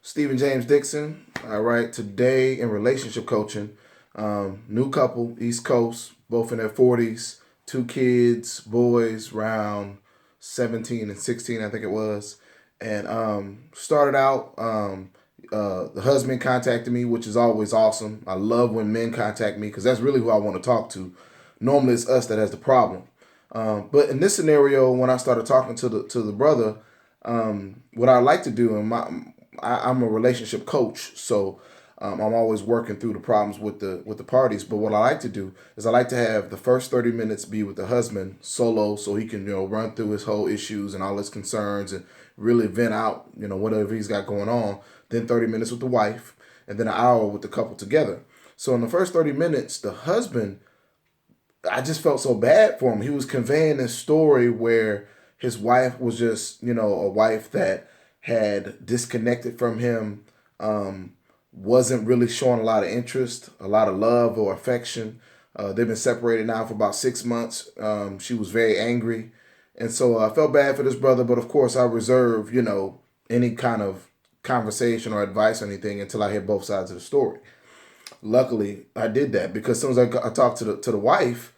Stephen James Dixon. All right, today in relationship coaching, new couple, East Coast, both in their 40s, two kids, boys, around 17 and 16, I think it was. And started out, the husband contacted me, which is always awesome. I love when men contact me because that's really who I want to talk to. Normally, it's us that has the problem. But in this scenario, when I started talking to the brother, what I like to do, I'm a relationship coach, so I'm always working through the problems with the parties. But what I like to do is I like to have the first 30 minutes be with the husband solo, so he can run through his whole issues and all his concerns and really vent out whatever he's got going on. Then 30 minutes with the wife, and then an hour with the couple together. So in the first 30 minutes, the husband, I just felt so bad for him. He was conveying this story where his wife was just, a wife that had disconnected from him, wasn't really showing a lot of interest, a lot of love or affection. They've been separated now for about 6 months. She was very angry. And so I felt bad for this brother, but of course I reserve, any kind of conversation or advice or anything until I hear both sides of the story. Luckily, I did that because as soon as I talked to the wife,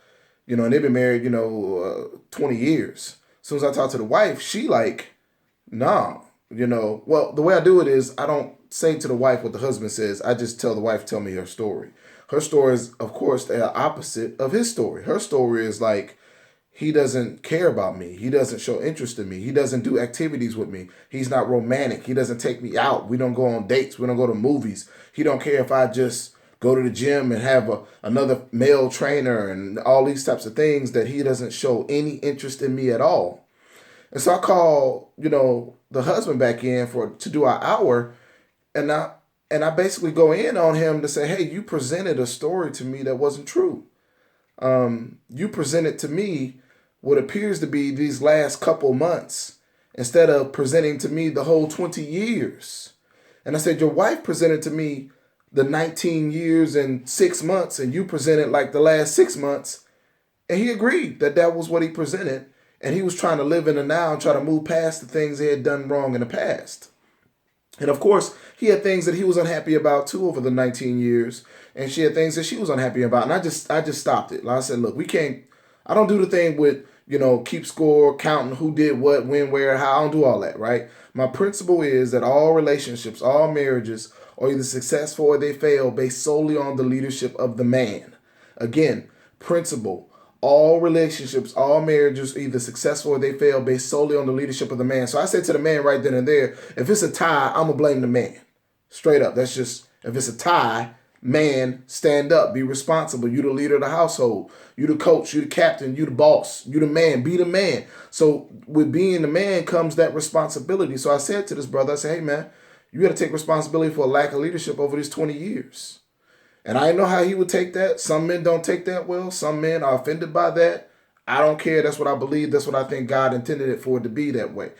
and they've been married, 20 years. As soon as I talked to the wife, she like, nah, Well, the way I do it is I don't say to the wife what the husband says. I just tell the wife, tell me her story. Her story is, of course, the opposite of his story. Her story is like, he doesn't care about me. He doesn't show interest in me. He doesn't do activities with me. He's not romantic. He doesn't take me out. We don't go on dates. We don't go to movies. He don't care if I just go to the gym and have another male trainer and all these types of things, that he doesn't show any interest in me at all. And so I call, the husband back in to do our hour, and I basically go in on him to say, hey, you presented a story to me that wasn't true. You presented to me what appears to be these last couple months instead of presenting to me the whole 20 years. And I said, your wife presented to me the 19 years and 6 months, and you presented like the last 6 months. And he agreed that that was what he presented. And he was trying to live in the now and try to move past the things he had done wrong in the past. And of course, he had things that he was unhappy about too over the 19 years. And she had things that she was unhappy about. And I just stopped it. I said, look, we can't, I don't do the thing with, keep score, counting who did what, when, where, how. I don't do all that, right? My principle is that all relationships, all marriages are either successful or they fail based solely on the leadership of the man. Again, principle. All relationships, all marriages, either successful or they fail based solely on the leadership of the man. So I said to the man right then and there, if it's a tie, I'm going to blame the man. Straight up. That's just, if it's a tie, man, stand up, be responsible. You the leader of the household. You the coach, you the captain, you the boss, you the man, be the man. So with being the man comes that responsibility. So I said to this brother, I said, hey man, you got to take responsibility for a lack of leadership over these 20 years. And I know how he would take that. Some men don't take that well. Some men are offended by that. I don't care. That's what I believe. That's what I think God intended it for it to be that way.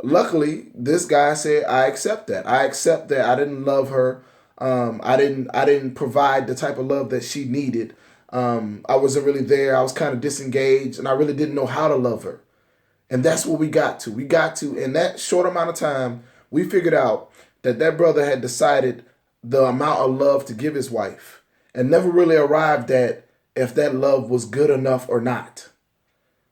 Luckily, this guy said, I accept that. I accept that I didn't love her. I didn't provide the type of love that she needed. I wasn't really there. I was kind of disengaged, and I really didn't know how to love her. And that's what we got to. We got to, in that short amount of time, we figured out that that brother had decided the amount of love to give his wife and never really arrived at if that love was good enough or not.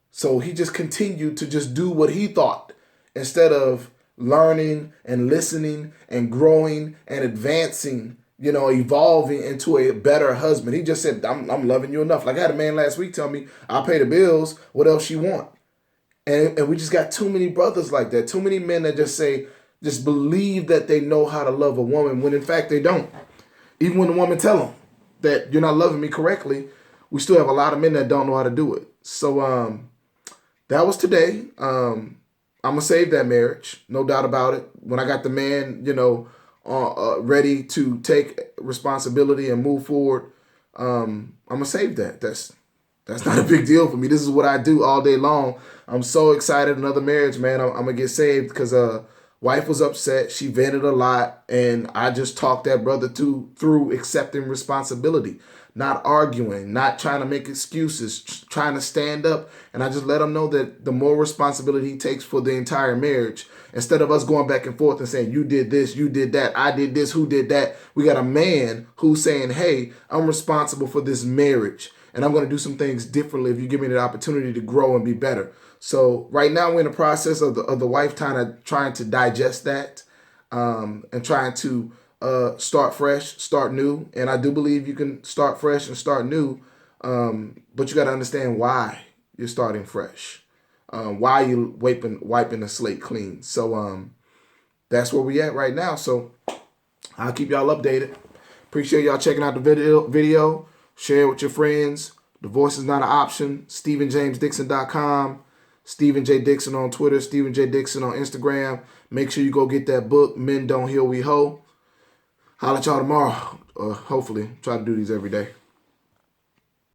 So he just continued to just do what he thought instead of learning and listening and growing and advancing, evolving into a better husband. He just said, I'm loving you enough. Like I had a man last week tell me, I'll pay the bills. What else you want? And we just got too many brothers like that. Too many men that just believe that they know how to love a woman when in fact they don't. Even when the woman tell them that you're not loving me correctly, we still have a lot of men that don't know how to do it. So that was today. I'm gonna save that marriage, no doubt about it. When I got the man, ready to take responsibility and move forward, I'm gonna save that. That's not a big deal for me. This is what I do all day long. I'm so excited. Another marriage, man. I'm gonna get saved because Wife was upset. She vented a lot, and I just talked that brother through accepting responsibility, not arguing, not trying to make excuses, trying to stand up. And I just let him know that the more responsibility he takes for the entire marriage, instead of us going back and forth and saying, you did this, you did that, I did this, who did that, we got a man who's saying, hey, I'm responsible for this marriage, and I'm going to do some things differently if you give me the opportunity to grow and be better. So right now we're in the process of the wife trying to digest that, and trying to start fresh, start new. And I do believe you can start fresh and start new, but you got to understand why you're starting fresh, why you wiping the slate clean. So that's where we at right now. So I'll keep y'all updated. Appreciate y'all checking out the video. Share it with your friends. Divorce is not an option. StephenJamesDixon.com. Stephen J. Dixon on Twitter. Stephen J. Dixon on Instagram. Make sure you go get that book, Men Don't Heal, We Hoe. Holla at y'all tomorrow. Hopefully. Try to do these every day.